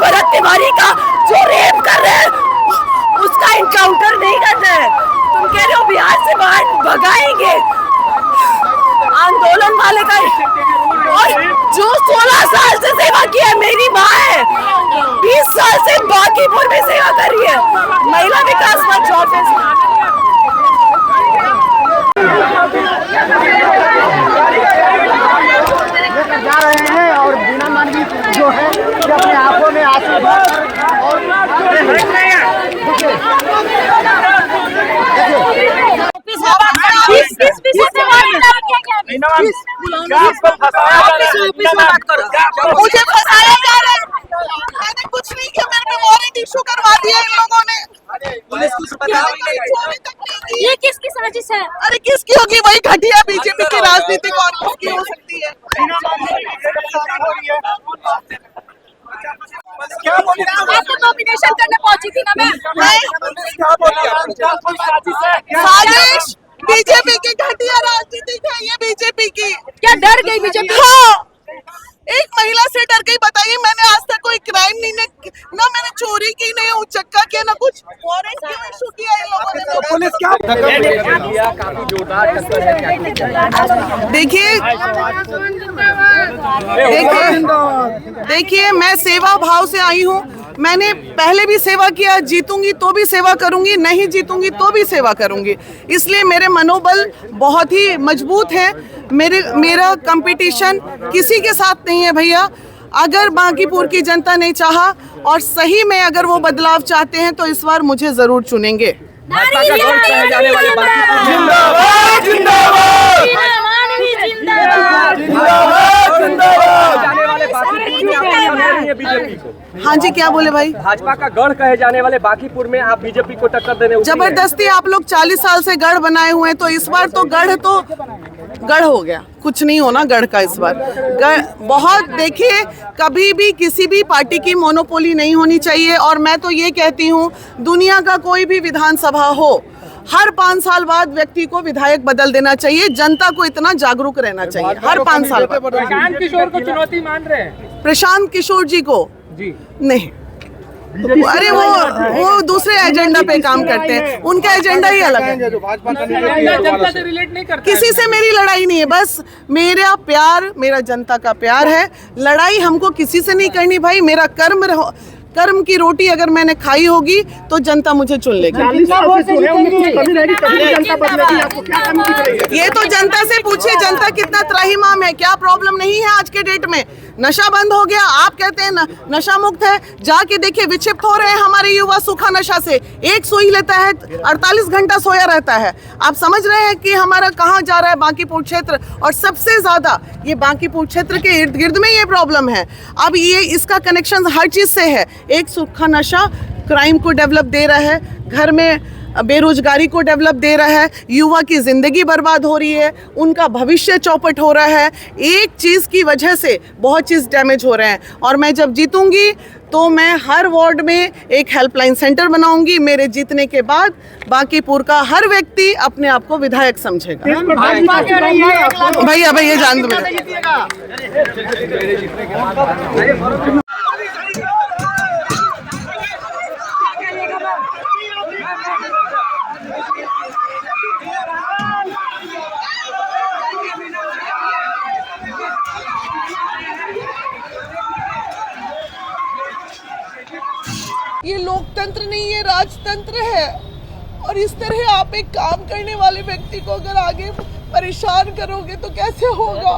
भरत तिवारी का जो रेप कर रहे हैं उसका इनकाउंटर नहीं करना है। तुम कह रहे हो बिहार से बाहर भगाएंगे आंदोलन वाले का, और जो 16 साल से सेवा की है, मेरी माँ है 20 साल से बांकीपुर में सेवा कर रही है, महिला विकास मंच ऑफिस। जा रहे हैं और बिना मानवी जो है अपने आंखों में आंसू और मुझे फंसाया जा रहा है, मैंने कुछ नहीं किया, मेरे पे वारंट इशू करवा दिया इन लोगों ने। ये किसकी साजिश है? अरे किसकी होगी, वही घटिया बीजेपी की राजनीतिक, और किसकी हो सकती है? क्या बोली आपको नॉमिनेशन करने पहुंची थी ना मैं। साजिश बीजेपी की घटिया राजनीतिक है ये, बीजेपी की। क्या डर गई बीजेपी? हाँ, एक महिला से डर गई। बताइए, मैंने आज तक कोई क्राइम नहीं, ना मैंने चोरी की, नहीं उचक्का किया, ना कुछ वारंट क्यों इशू किया इन लोगों ने? पुलिस क्या काफी जोरदार टक्कर है। देखिए मैं सेवा भाव से आई हूँ। मैंने पहले भी सेवा किया, जीतूंगी तो भी सेवा करूंगी, नहीं जीतूंगी तो भी सेवा करूंगी। इसलिए मेरे मनोबल बहुत ही मजबूत है। मेरा कंपटीशन किसी के साथ नहीं है भैया। अगर बांकीपुर की जनता ने चाहा और सही में अगर वो बदलाव चाहते हैं तो इस बार मुझे जरूर चुनेंगे। हाँ जी, क्या बोले भाई? भाजपा का गढ़ कहे जाने वाले बांकीपुर में आप बीजेपी को टक्कर देने जबरदस्ती आप लोग 40 साल से गढ़ बनाए हुए हैं, तो इस बार तो गढ़ हो गया, कुछ नहीं होना गढ़ का इस बार। बहुत देखिए, कभी भी किसी भी पार्टी की मोनोपोली नहीं होनी चाहिए। और मैं तो ये कहती हूँ, दुनिया का कोई भी विधानसभा हो, हर 5 साल बाद व्यक्ति को विधायक बदल देना चाहिए। जनता को इतना जागरूक रहना चाहिए हर 5 साल बाद। प्रशांत किशोर को चुनौती मान रहे हैं? प्रशांत किशोर जी को जी नहीं, अरे वो दूसरे एजेंडा पे काम करते हैं, उनका एजेंडा ही अलग है। जनता से रिलेट नहीं करते। किसी से मेरी लड़ाई नहीं है, बस मेरा प्यार, मेरा जनता का प्यार है। लड़ाई हमको किसी से नहीं करनी भाई। मेरा कर्म की रोटी अगर मैंने खाई होगी तो जनता मुझे चुन लेगी। ये तो जनता से पूछिए, जनता कितना त्राहिमाम है। क्या प्रॉब्लम नहीं है आज के डेट में? नशा बंद हो गया, आप कहते हैं नशा मुक्त है। जाके देखिए, विक्षिप्त हो रहे हैं हमारे युवा सूखा नशा से। एक सुई लेता है, 48 घंटा सोया रहता है। आप समझ रहे हैं कि हमारा कहाँ जा रहा है बांकीपुर क्षेत्र। और सबसे ज्यादा ये बांकीपुर क्षेत्र के इर्द गिर्द में ये प्रॉब्लम है। अब ये इसका कनेक्शन हर चीज से है। एक सूखा नशा क्राइम को डेवलप दे रहा है, घर में बेरोजगारी को डेवलप दे रहा है, युवा की जिंदगी बर्बाद हो रही है, उनका भविष्य चौपट हो रहा है। एक चीज़ की वजह से बहुत चीज़ डैमेज हो रहे हैं। और मैं जब जीतूंगी तो मैं हर वार्ड में एक हेल्पलाइन सेंटर बनाऊंगी। मेरे जीतने के बाद बांकीपुर का हर व्यक्ति अपने आप को विधायक समझेगा। भैया ये जान दो। ये लोकतंत्र नहीं, ये राजतंत्र है। और इस तरह आप एक काम करने वाले व्यक्ति को अगर आगे परेशान करोगे तो कैसे होगा?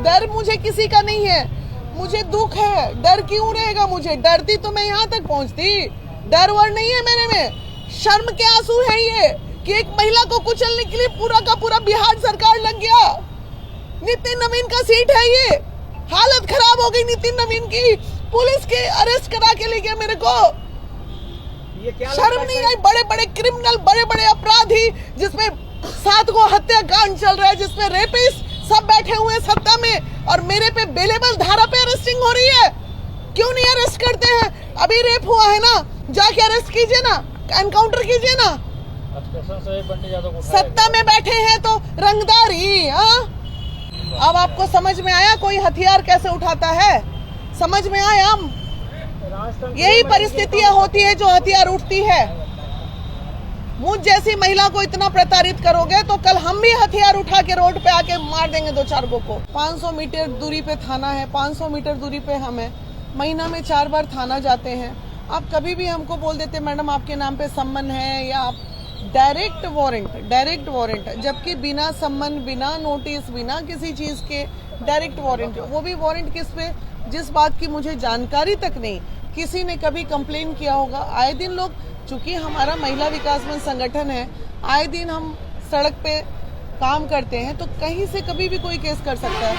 डर मुझे किसी का नहीं है, मुझे दुख है। डर क्यों रहेगा मुझे? डरती तो मैं यहाँ तक पहुँचती। डर वर नहीं है मेरे में, शर्म के आंसू है ये कि एक महिला को कुचलने के लिए पूरा का पूरा बिहार सरकार लग गया। नितिन नवीन का सीट है ये, हालत खराब हो गई नितिन नवीन की। पुलिस के अरेस्ट करा के ले गया मेरे को। शर्म नहीं आई? बड़े बड़े क्रिमिनल, बड़े बड़े अपराधी, जिसमें 7 को हत्याकांड चल रहा है, जिसमें रेपिस्ट सब बैठे हुए सत्ता में, और मेरे पे बेलेबल धारा पे अरेस्टिंग हो रही है। क्यों नहीं अरेस्ट करते हैं? अभी रेप हुआ है ना, जाके अरेस्ट कीजिए ना, एनकाउंटर कीजिए ना। सत्ता में बैठे हैं तो रंगदारी। अब आपको समझ में आया कोई हथियार कैसे उठाता है? समझ में आया? यही परिस्थितियां होती है जो हथियार उठती है। मुझ जैसी महिला को इतना प्रताड़ित करोगे तो कल हम भी हथियार उठा के रोड पे आके मार देंगे 2-4 को। 500 मीटर दूरी पे थाना है, 500 मीटर दूरी पे हम है। महीना में 4 बार थाना जाते हैं। आप कभी भी हमको बोल देते मैडम आपके नाम पे सम्मन है या आप डायरेक्ट वारंट, जबकि बिना सम्मन, बिना नोटिस, बिना किसी चीज के डायरेक्ट वारंट। वो भी वारंट किस पे? जिस बात की मुझे जानकारी तक नहीं, किसी ने कभी कंप्लेन किया होगा। आए दिन लोग, चूंकि हमारा महिला विकास मंच संगठन है, आए दिन हम सड़क पे काम करते हैं, तो कहीं से कभी भी कोई केस कर सकता है।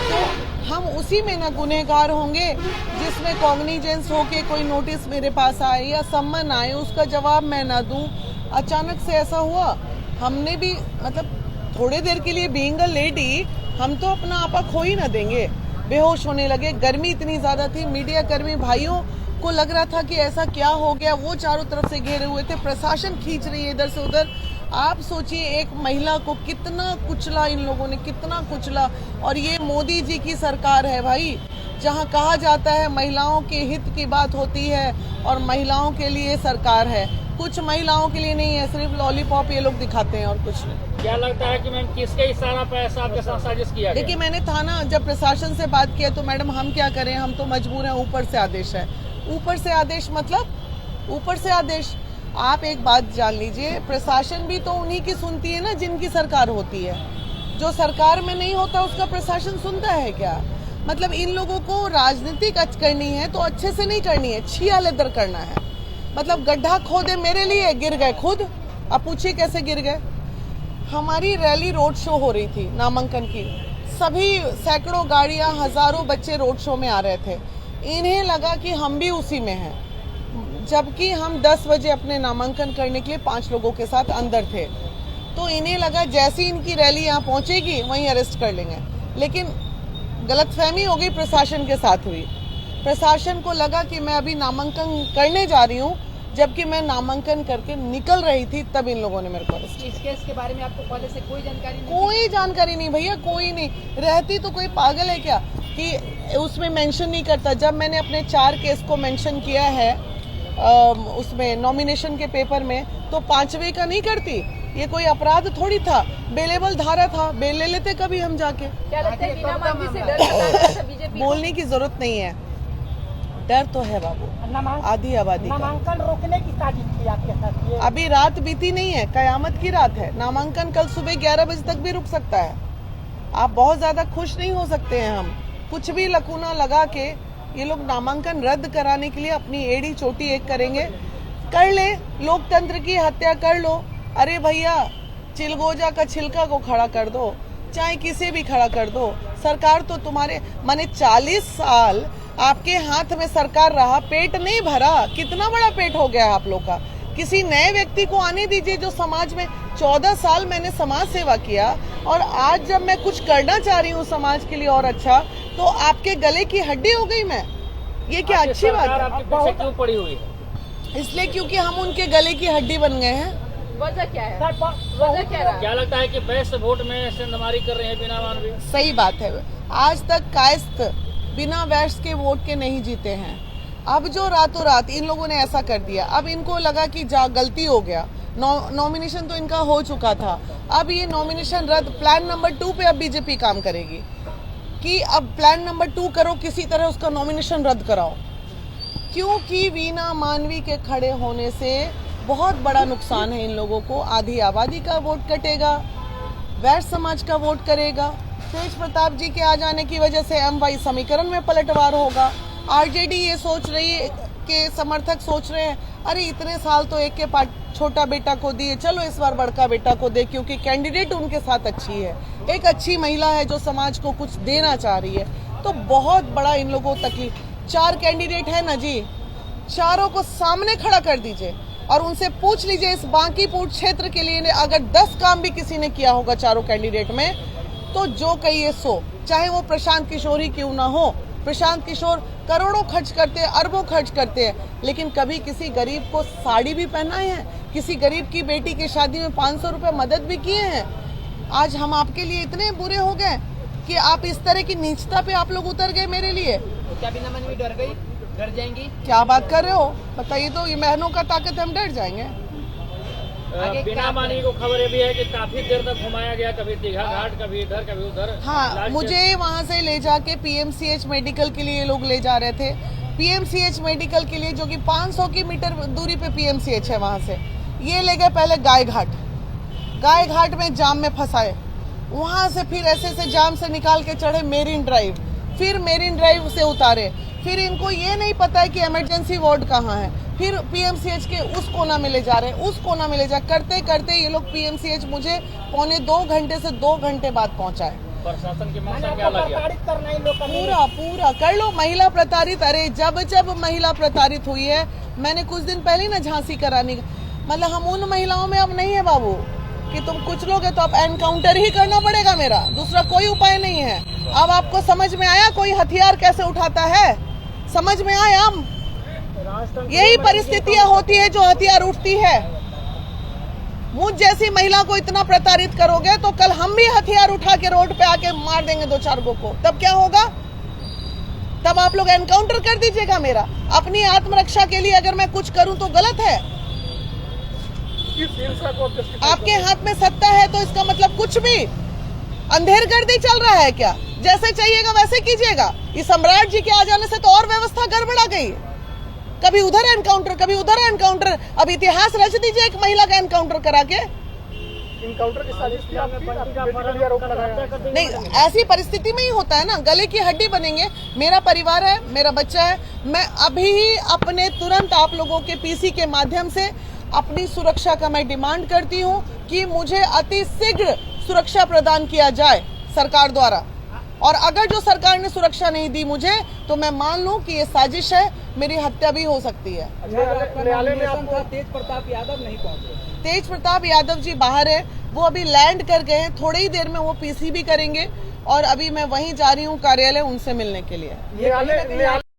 तो हम उसी में ना गुनहगार होंगे जिसमें कॉग्निजेंस हो के कोई नोटिस मेरे पास आए या सम्मन आए, उसका जवाब मैं ना दूं। अचानक से ऐसा हुआ, हमने भी मतलब थोड़े देर के लिए बीइंग अ लेडी हम तो अपना आपा खो ही ना देंगे। बेहोश होने लगे, गर्मी इतनी ज्यादा थी। मीडिया कर्मी भाइयों को लग रहा था कि ऐसा क्या हो गया, वो चारों तरफ से घेरे हुए थे, प्रशासन खींच रही है इधर से उधर। आप सोचिए एक महिला को कितना कुचला इन लोगों ने, कितना कुचला। और ये मोदी जी की सरकार है भाई, जहां कहा जाता है महिलाओं के हित की बात होती है और महिलाओं के लिए सरकार है। कुछ महिलाओं के लिए नहीं है, सिर्फ लॉलीपॉप ये लोग दिखाते हैं और कुछ नहीं। क्या लगता है कि मैम किसके इशारा पर ऐसा आपके साथ साजिश किया गया? देखिए मैंने थाना जब प्रशासन से बात किया तो मैडम हम क्या करें, हम तो मजबूर हैं, ऊपर से आदेश है। ऊपर से आदेश मतलब ऊपर से आदेश। आप एक बात जान लीजिए, प्रशासन भी तो उन्हीं की सुनती है ना जिनकी सरकार होती है। जो सरकार में नहीं होता उसका प्रशासन सुनता है क्या? मतलब इन लोगों को राजनीतिक करनी है तो अच्छे से नहीं करनी है, छिया लेदर करना है। मतलब गड्ढा खोदे मेरे लिए, गिर गए खुद। अब पूछिए कैसे गिर गए। हमारी रैली रोड शो हो रही थी नामांकन की, सभी सैकड़ों गाड़ियां, हजारों बच्चे रोड शो में आ रहे थे। इन्हें लगा कि हम भी उसी में हैं, जबकि हम 10 बजे अपने नामांकन करने के लिए 5 लोगों के साथ अंदर थे। तो इन्हें लगा जैसी इनकी रैली यहाँ पहुंचेगी वहीं अरेस्ट कर लेंगे। लेकिन गलतफहमी हो गई, प्रशासन के साथ हुई। प्रशासन को लगा कि मैं अभी नामांकन करने जा रही हूँ, जबकि मैं नामांकन करके निकल रही थी, तब इन लोगों ने मेरे को अरेस्ट किया। इस केस के बारे में आपको पहले से कोई जानकारी नहीं? कोई जानकारी नहीं भैया, कोई नहीं। रहती तो कोई पागल है क्या कि उसमें मेंशन नहीं करता। जब मैंने अपने 4 केस को मेंशन किया है उसमें नॉमिनेशन के पेपर में, तो 5वें का नहीं करती। ये कोई अपराध थोड़ी था, बेलेबल धारा था, बेल ले लेते कभी हम जाके। क्या लगता है वीना मांझी से डर लगता है बीजेपी? बोलने की जरूरत नहीं है, डर तो है बाबू, आधी आबादी का। नामांकन रोकने की साजिश थी आपके साथ ये? अभी रात बीती नहीं है, कयामत की रात है। नामांकन कल सुबह 11 बजे तक भी रुक सकता है। आप बहुत ज्यादा खुश नहीं हो सकते हैं। हम कुछ भी लकूना लगा के ये लोग नामांकन रद्द कराने के लिए अपनी एड़ी चोटी एक करेंगे। कर ले, लोकतंत्र की हत्या कर लो। अरे भैया, चिलगोजा का छिलका को खड़ा कर दो, चाहे किसे भी खड़ा कर दो। सरकार तो तुम्हारे माने 40 साल आपके हाथ में सरकार रहा, पेट नहीं भरा। कितना बड़ा पेट हो गया आप लोग का। किसी नए व्यक्ति को आने दीजिए जो समाज में 14 साल मैंने समाज सेवा किया, और आज जब मैं कुछ करना चाह रही हूँ समाज के लिए और अच्छा, तो आपके गले की हड्डी हो गई मैं। ये क्या अच्छी बात है? आपके पीछे क्यों पड़ी हुई है? इसलिए क्योंकि हम उनके गले की हड्डी बन गए हैं। वजह क्या है? वजह क्या रहा? क्या लगता है कि बेस्ट वोट में सेंधमारी कर रहे हैं बीना मांझी? सही बात है। आज तक कायस्थ बिना वैश के वोट के नहीं जीते हैं। अब जो रातों रात इन लोगों ने ऐसा कर दिया, अब इनको लगा कि जा गलती हो गया। नॉमिनेशन तो इनका हो चुका था, अब ये नॉमिनेशन रद्द। प्लान नंबर 2 पे अब बीजेपी काम करेगी कि अब प्लान नंबर 2 करो, किसी तरह उसका नॉमिनेशन रद्द कराओ। क्योंकि वीना मांझी के खड़े होने से बहुत बड़ा नुकसान है इन लोगों को। आधी आबादी का वोट कटेगा, वैश्य समाज का वोट करेगा। तेज प्रताप जी के आ जाने की वजह से MY समीकरण में पलटवार होगा। RJD ये सोच रही है के समर्थक सोच रहे हैं, अरे इतने साल तो एक के छोटा बेटा को दिए, चलो इस बार बड़का बेटा को दे, क्योंकि कैंडिडेट उनके साथ अच्छी है, एक अच्छी महिला है जो समाज को कुछ देना चाह रही है। तो बहुत बड़ा इन लोगों को तकलीफ। 4 कैंडिडेट है ना जी, चारों को सामने खड़ा कर दीजिए और उनसे पूछ लीजिए इस बांकीपुर क्षेत्र के लिए अगर 10 काम भी किसी ने किया होगा चारों कैंडिडेट में, तो जो कहिए सो। चाहे वो प्रशांत किशोर ही क्यों ना हो। प्रशांत किशोर करोड़ों खर्च करते हैं, अरबों खर्च करते हैं, लेकिन कभी किसी गरीब को साड़ी भी पहनाए हैं, किसी गरीब की बेटी की शादी में 500 रुपए मदद भी किए हैं। आज हम आपके लिए इतने बुरे हो गए कि आप इस तरह की नीचता पे आप लोग उतर गए मेरे लिए। तो क्या बिना मानवी डर गई, डर जाएंगी? क्या बात कर रहे हो, बताइए तो। ये बहनों का ताकत है, हम डर जाएंगे। बिना मानवी को खबर ये भी है कि काफी देर तक घुमाया गया, कभी दीघा घाट, कभी इधर कभी उधर। हाँ, मुझे वहाँ से ले जाके पीएमसीएच मेडिकल के लिए लोग ले जा रहे थे। पीएमसीएच मेडिकल के लिए, जो कि 500 की मीटर दूरी पे पीएमसीएच है, वहाँ से ये ले गए पहले गाय घाट में जाम में फंसाए। वहाँ से फिर ऐसे जाम से निकाल के चढ़े मेरीन ड्राइव, फिर मेरीन ड्राइव से उतारे। फिर इनको ये नहीं पता है कि इमरजेंसी वार्ड कहाँ है। फिर पीएमसीएच के उस कोना में ले जा रहे, उस कोना में ले जा करते करते ये लोग पीएमसीएच मुझे 1.25 घंटे से 2 घंटे बाद पहुँचाए। प्रशासन की मंशा क्या लगी? पूरा कर लो। महिला प्रताड़ित, अरे जब महिला प्रताड़ित हुई है, मैंने कुछ दिन पहले ना झांसी कराने का, मतलब हम उन महिलाओं में अब नहीं है बाबू कि तुम कुछ लोग है तो अब एनकाउंटर ही करना पड़ेगा, मेरा दूसरा कोई उपाय नहीं है। अब आपको समझ में आया कोई हथियार कैसे उठाता है? समझ में आया? यही परिस्थितियां होती है जो हथियार उठती है। मुझ जैसी महिला को इतना प्रताड़ित करोगे तो कल हम भी हथियार उठा के रोड पे आके मार देंगे 2-4 को, तब क्या होगा? तब आप लोग एनकाउंटर कर दीजिएगा मेरा। अपनी आत्मरक्षा के लिए अगर मैं कुछ करूं तो गलत है। आपके हाथ में सत्ता है तो इसका मतलब कुछ भी अंधेरगर्दी चल रहा है क्या? जैसे चाहिएगा वैसे कीजिएगा। इस सम्राट जी के आ जाने से तो और व्यवस्था गड़बड़ा गई। कभी उधर एनकाउंटर, कभी उधर एनकाउंटर। अब इतिहास रच दीजिए एक महिला का एनकाउंटर करा के। इनकाउंटर की साजिश थी आपकी? नहीं, ऐसी परिस्थिति में ही होता है ना, गले की हड्डी बनेंगे। मेरा परिवार है, मेरा बच्चा है। मैं अभी ही अपने तुरंत आप लोगों के पीसी के माध्यम से अपनी सुरक्षा का मैं डिमांड करती हूँ कि मुझे अति शीघ्र सुरक्षा प्रदान किया जाए सरकार द्वारा। और अगर जो सरकार ने सुरक्षा नहीं दी मुझे, तो मैं मान लूं कि ये साजिश है, मेरी हत्या भी हो सकती है। न्यायालय में आपको तेज प्रताप यादव नहीं पहुंचे। तेज प्रताप यादव जी बाहर है, वो अभी लैंड कर गए हैं। थोड़ी ही देर में वो पीसी भी करेंगे और अभी मैं वहीं जा रही हूँ कार्यालय उनसे मिलने के लिए।